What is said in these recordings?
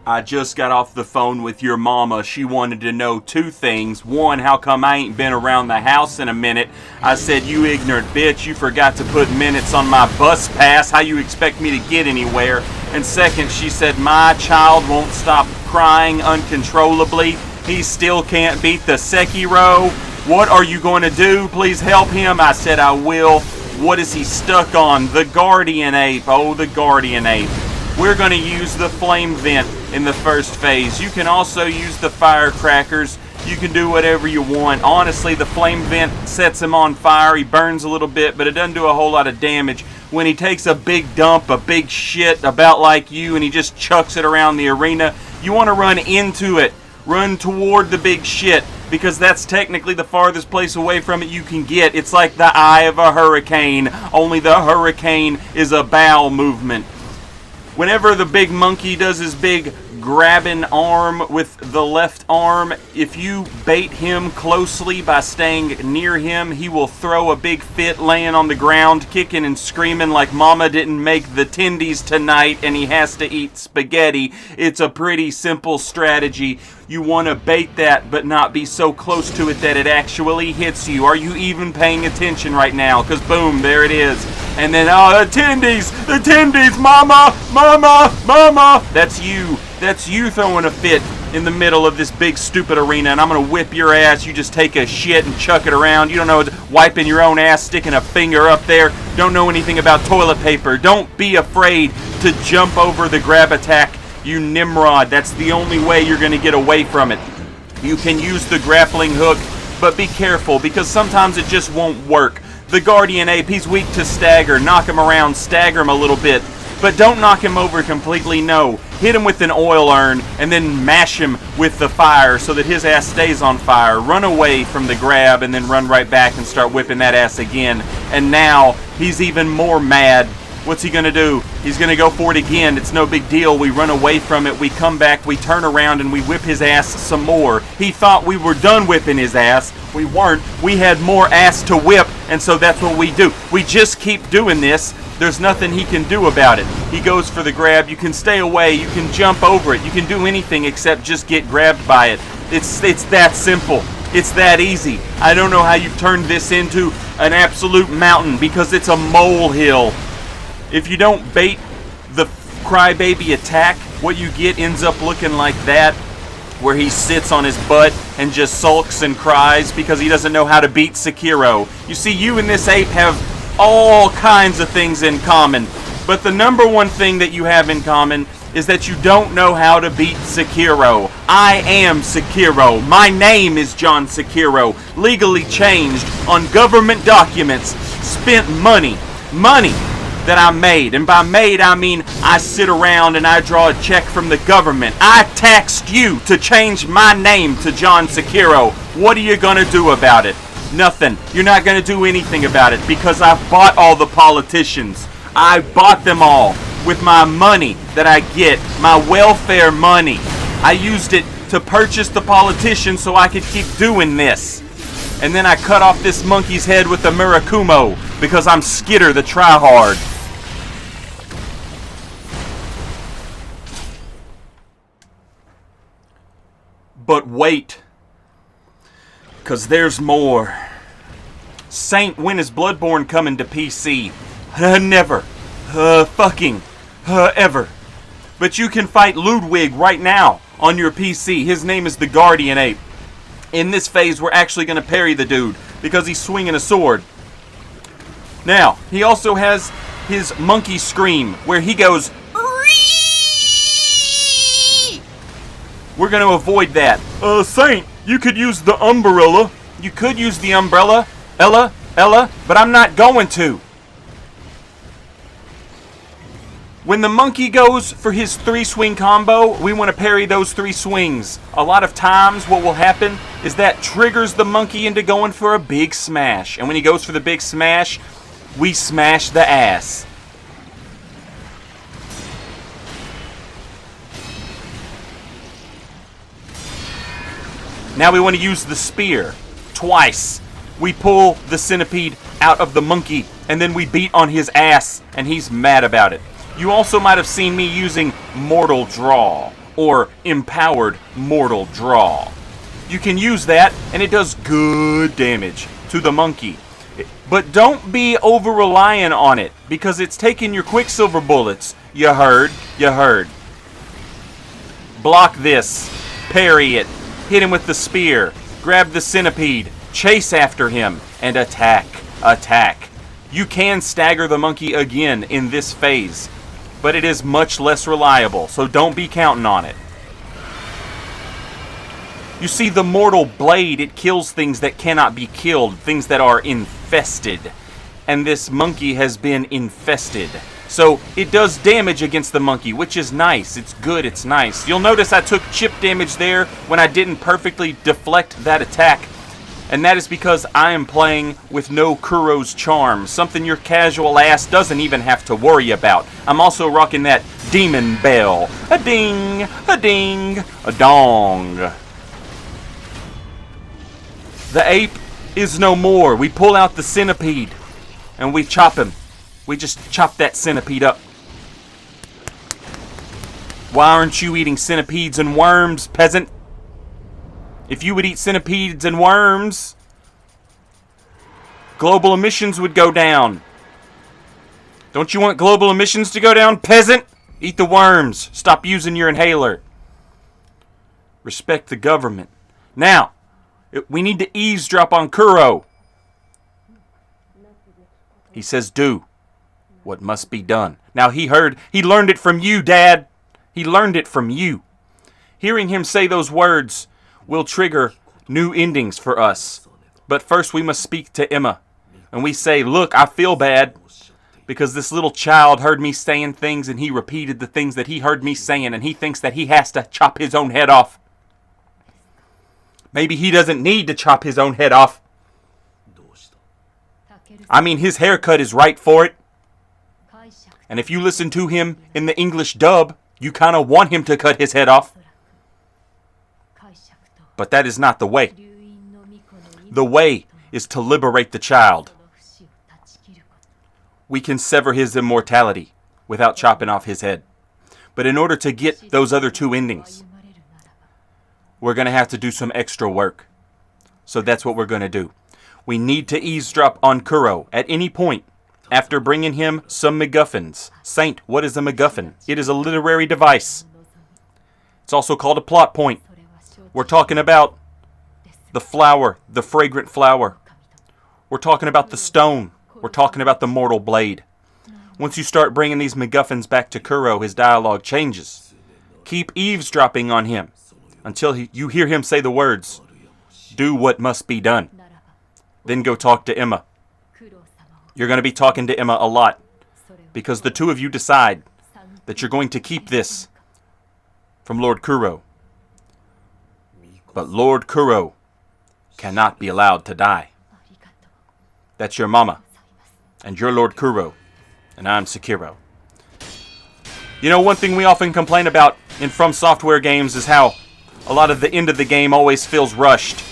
I just got off the phone with your mama. She wanted to know two things. One, how come I ain't been around the house in a minute? I said, you ignorant bitch, you forgot to put minutes on my bus pass. How you expect me to get anywhere? And second, she said, my child won't stop crying uncontrollably. He still can't beat the Sekiro. What are you going to do? Please help him. I said, I will. What is he stuck on? The guardian ape. Oh, the guardian ape. We're going to use the flame vent in the first phase. You can also use the firecrackers. You can do whatever you want. Honestly, the flame vent sets him on fire. He burns a little bit, but it doesn't do a whole lot of damage. When he takes a big dump, a big shit about like you, and he just chucks it around the arena, you want to run into it. Run toward the big shit, because that's technically the farthest place away from it you can get. It's like the eye of a hurricane, only the hurricane is a bowel movement. Whenever the big monkey does his big grabbing arm with the left arm, if you bait him closely by staying near him, he will throw a big fit laying on the ground, kicking and screaming like mama didn't make the tendies tonight and he has to eat spaghetti. It's a pretty simple strategy. You want to bait that but not be so close to it that it actually hits you. Are you even paying attention right now? Because boom, there it is. And then, oh, the tendies, mama, mama, mama. That's you. That's you throwing a fit in the middle of this big stupid arena, and I'm going to whip your ass. You just take a shit and chuck it around. You don't know, wiping your own ass, sticking a finger up there. Don't know anything about toilet paper. Don't be afraid to jump over the grab attack, you Nimrod. That's the only way you're going to get away from it. You can use the grappling hook, but be careful, because sometimes it just won't work. The Guardian Ape, he's weak to stagger. Knock him around, stagger him a little bit. But don't knock him over completely, no. Hit him with an oil urn and then mash him with the fire so that his ass stays on fire. Run away from the grab and then run right back and start whipping that ass again. And now he's even more mad. What's he going to do? He's going to go for it again. It's no big deal. We run away from it. We come back. We turn around and we whip his ass some more. He thought we were done whipping his ass. We weren't. We had more ass to whip, and so that's what we do. We just keep doing this. There's nothing he can do about it. He goes for the grab. You can stay away. You can jump over it. You can do anything except just get grabbed by it. It's that simple. It's that easy. I don't know how you've turned this into an absolute mountain, because it's a molehill. If you don't bait the crybaby attack, what you get ends up looking like that, where he sits on his butt and just sulks and cries because he doesn't know how to beat Sekiro. You see, you and this ape have all kinds of things in common, but the number one thing that you have in common is that you don't know how to beat Sekiro. I am Sekiro. My name is John Sekiro. Legally changed on government documents. Spent money that I made. And by made, I mean I sit around and I draw a check from the government. I taxed you to change my name to John Sekiro. What are you going to do about it? Nothing. You're not going to do anything about it, because I've bought all the politicians. I bought them all with my money that I get, my welfare money. I used it to purchase the politicians so I could keep doing this. And then I cut off this monkey's head with a Murakumo because I'm Skitter the tryhard. But wait, because there's more. Saint, when is Bloodborne coming to PC? Never. Ever. But you can fight Ludwig right now on your PC. His name is the Guardian Ape. In this phase, we're actually going to parry the dude because he's swinging a sword. Now, he also has his monkey scream where he goes... We're going to avoid that. Saint, you could use the umbrella. You could use the umbrella, Ella, but I'm not going to. When the monkey goes for his 3-swing combo, we want to parry those 3 swings. A lot of times what will happen is that triggers the monkey into going for a big smash. And when he goes for the big smash, we smash the ass. Now we want to use the spear twice. We pull the centipede out of the monkey, and then we beat on his ass, and he's mad about it. You also might have seen me using Mortal Draw, or empowered mortal draw. You can use that, and it does good damage to the monkey. But don't be over-reliant on it, because it's taking your Quicksilver bullets. You heard. You heard. Block this. Parry it. Hit him with the spear. Grab the centipede. Chase after him. And attack. Attack. You can stagger the monkey again in this phase, but it is much less reliable, so don't be counting on it. You see, the mortal blade, it kills things that cannot be killed, things that are infested. And this monkey has been infested. So it does damage against the monkey, which is nice. It's good, it's nice. You'll notice I took chip damage there when I didn't perfectly deflect that attack. And that is because I am playing with no Kuro's charm, something your casual ass doesn't even have to worry about. I'm also rocking that demon bell. A ding, a ding, a dong. The ape is no more. We pull out the centipede and we chop him. We just chop that centipede up. Why aren't you eating centipedes and worms, peasant? If you would eat centipedes and worms, global emissions would go down. Don't you want global emissions to go down, peasant? Eat the worms. Stop using your inhaler. Respect the government. Now, we need to eavesdrop on Kuro. He says, do what must be done. Now, he learned it from you, Dad. He learned it from you. Hearing him say those words will trigger new endings for us. But first we must speak to Emma. And we say, look, I feel bad because this little child heard me saying things and he repeated the things that he heard me saying and he thinks that he has to chop his own head off. Maybe he doesn't need to chop his own head off. I mean, his haircut is right for it. And if you listen to him in the English dub, you kind of want him to cut his head off. But that is not the way. The way is to liberate the child. We can sever his immortality without chopping off his head. But in order to get those other two endings, we're going to have to do some extra work. So that's what we're going to do. We need to eavesdrop on Kuro at any point after bringing him some MacGuffins. Saint, what is a MacGuffin? It is a literary device. It's also called a plot point. We're talking about the flower, the fragrant flower. We're talking about the stone. We're talking about the mortal blade. Once you start bringing these MacGuffins back to Kuro, his dialogue changes. Keep eavesdropping on him until you hear him say the words, do what must be done. Then go talk to Emma. You're going to be talking to Emma a lot because the two of you decide that you're going to keep this from Lord Kuro. But Lord Kuro cannot be allowed to die. That's your mama. And you're Lord Kuro. And I'm Sekiro. You know, one thing we often complain about in From Software games is how a lot of the end of the game always feels rushed.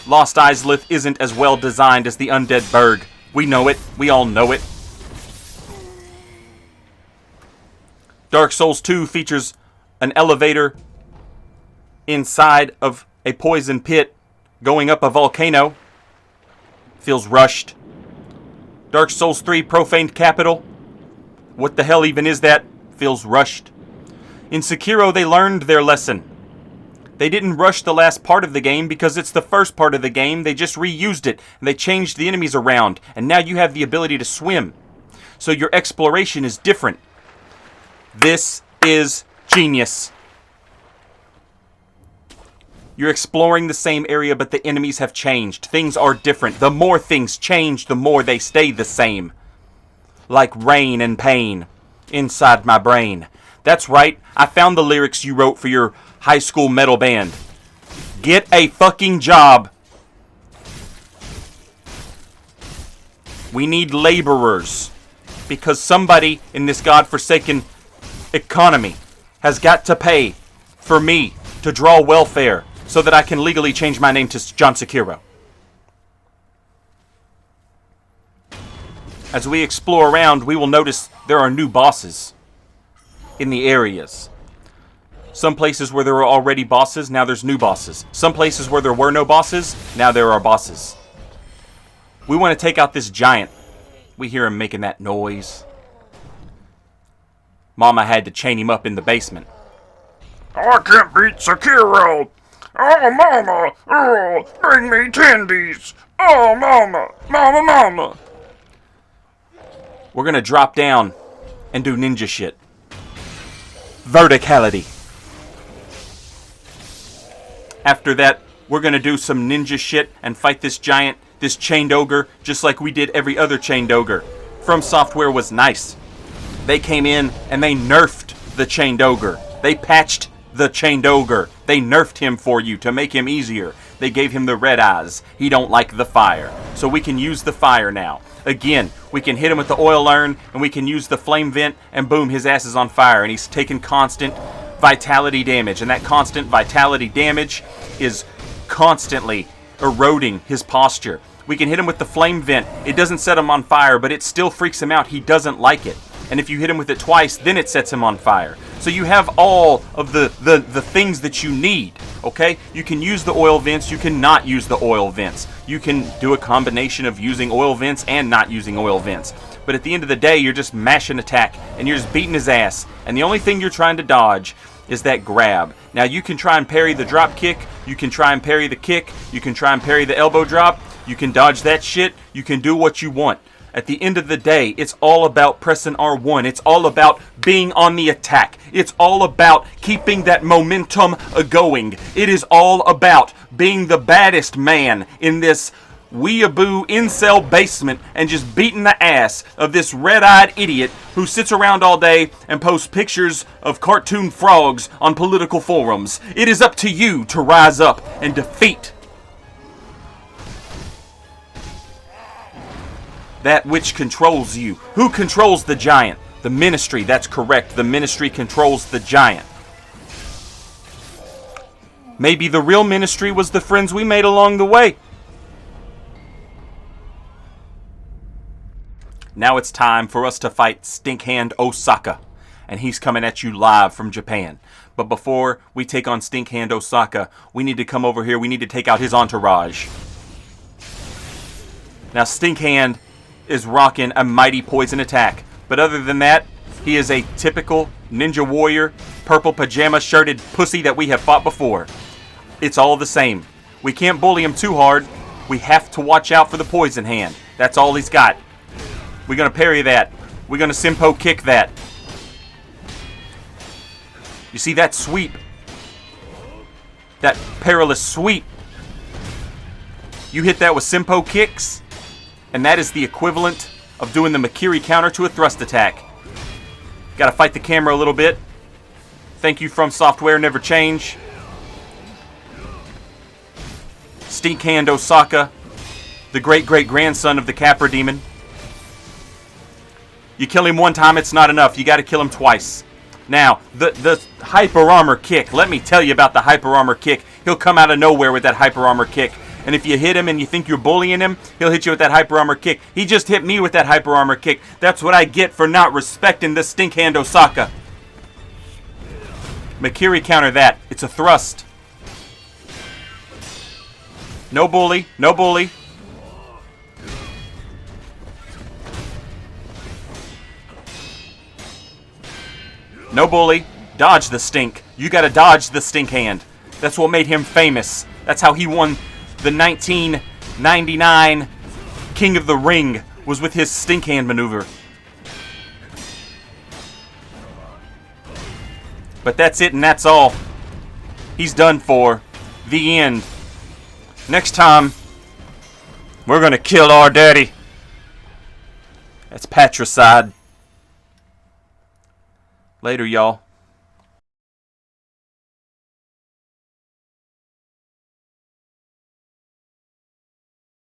Lost Izalith isn't as well designed as the Undead Burg. We know it. We all know it. Dark Souls 2 features an elevator inside of a poison pit going up a volcano. Feels rushed. Dark Souls 3 Profaned Capital. What the hell even is that? Feels rushed. In Sekiro, they learned their lesson. They didn't rush the last part of the game because it's the first part of the game. They just reused it and they changed the enemies around. And now you have the ability to swim. So your exploration is different. This is genius. You're exploring the same area, but the enemies have changed. Things are different. The more things change, the more they stay the same. Like rain and pain inside my brain. That's right. I found the lyrics you wrote for your high school metal band. Get a fucking job. We need laborers. Because somebody in this godforsaken economy has got to pay for me to draw welfare so that I can legally change my name to John Sekiro. As we explore around, we will notice there are new bosses in the areas. Some places where there were already bosses, now there's new bosses. Some places where there were no bosses, now there are bosses. We want to take out this giant. We hear him making that noise. Mama had to chain him up in the basement. I can't beat Sekiro. Oh, Mama. Oh, bring me tendies. Oh, Mama. Mama, Mama. We're going to drop down and do ninja shit. Verticality. After that, we're going to do some ninja shit and fight this giant, this chained ogre, just like we did every other chained ogre. From Software was nice. They came in and they nerfed the chained ogre. They patched the chained ogre. They nerfed him for you to make him easier. They gave him the red eyes. He don't like the fire. So we can use the fire now. Again, we can hit him with the oil urn and we can use the flame vent and boom, his ass is on fire and he's taking constant vitality damage. And that constant vitality damage is constantly eroding his posture. We can hit him with the flame vent. It doesn't set him on fire, but it still freaks him out. He doesn't like it. And if you hit him with it twice, then it sets him on fire. So you have all of the things that you need, okay? You can use the oil vents. You can not use the oil vents. You can do a combination of using oil vents and not using oil vents. But at the end of the day, you're just mashing attack, and you're just beating his ass. And the only thing you're trying to dodge is that grab. Now, you can try and parry the drop kick. You can try and parry the kick. You can try and parry the elbow drop. You can dodge that shit. You can do what you want. At the end of the day, it's all about pressing R1. It's all about being on the attack. It's all about keeping that momentum going. It is all about being the baddest man in this weeaboo incel basement and just beating the ass of this red-eyed idiot who sits around all day and posts pictures of cartoon frogs on political forums. It is up to you to rise up and defeat that which controls you. Who controls the giant? The Ministry. That's correct. The Ministry controls the giant. Maybe the real Ministry was the friends we made along the way. Now it's time for us to fight Stinkhand Osaka. And he's coming at you live from Japan. But before we take on Stinkhand Osaka, we need to come over here. We need to take out his entourage. Now Stinkhand is rocking a mighty poison attack. But other than that, he is a typical ninja warrior, purple pajama shirted pussy that we have fought before. It's all the same. We can't bully him too hard. We have to watch out for the poison hand. That's all he's got. We're going to parry that. We're going to Simpo kick that. You see that sweep? That perilous sweep. You hit that with Simpo kicks, and that is the equivalent of doing the Makiri counter to a thrust attack. Gotta fight the camera a little bit. Thank you From Software, never change. Stinkhand Osaka, the great-great-grandson of the Capra Demon. You kill him one time, it's not enough. You gotta kill him twice. Now, the Hyper Armor kick. Let me tell you about the Hyper Armor kick. He'll come out of nowhere with that Hyper Armor kick. And if you hit him and you think you're bullying him, he'll hit you with that Hyper Armor kick. He just hit me with that Hyper Armor kick. That's what I get for not respecting this Stinkhand Osaka. Makiri counter that. It's a thrust. No bully. No bully. No bully. Dodge the stink. You gotta dodge the stink hand. That's what made him famous. That's how he won the 1999 King of the Ring, was with his stink hand maneuver. But that's it and that's all. He's done for. The end. Next time, we're gonna kill our daddy. That's patricide. Later, y'all.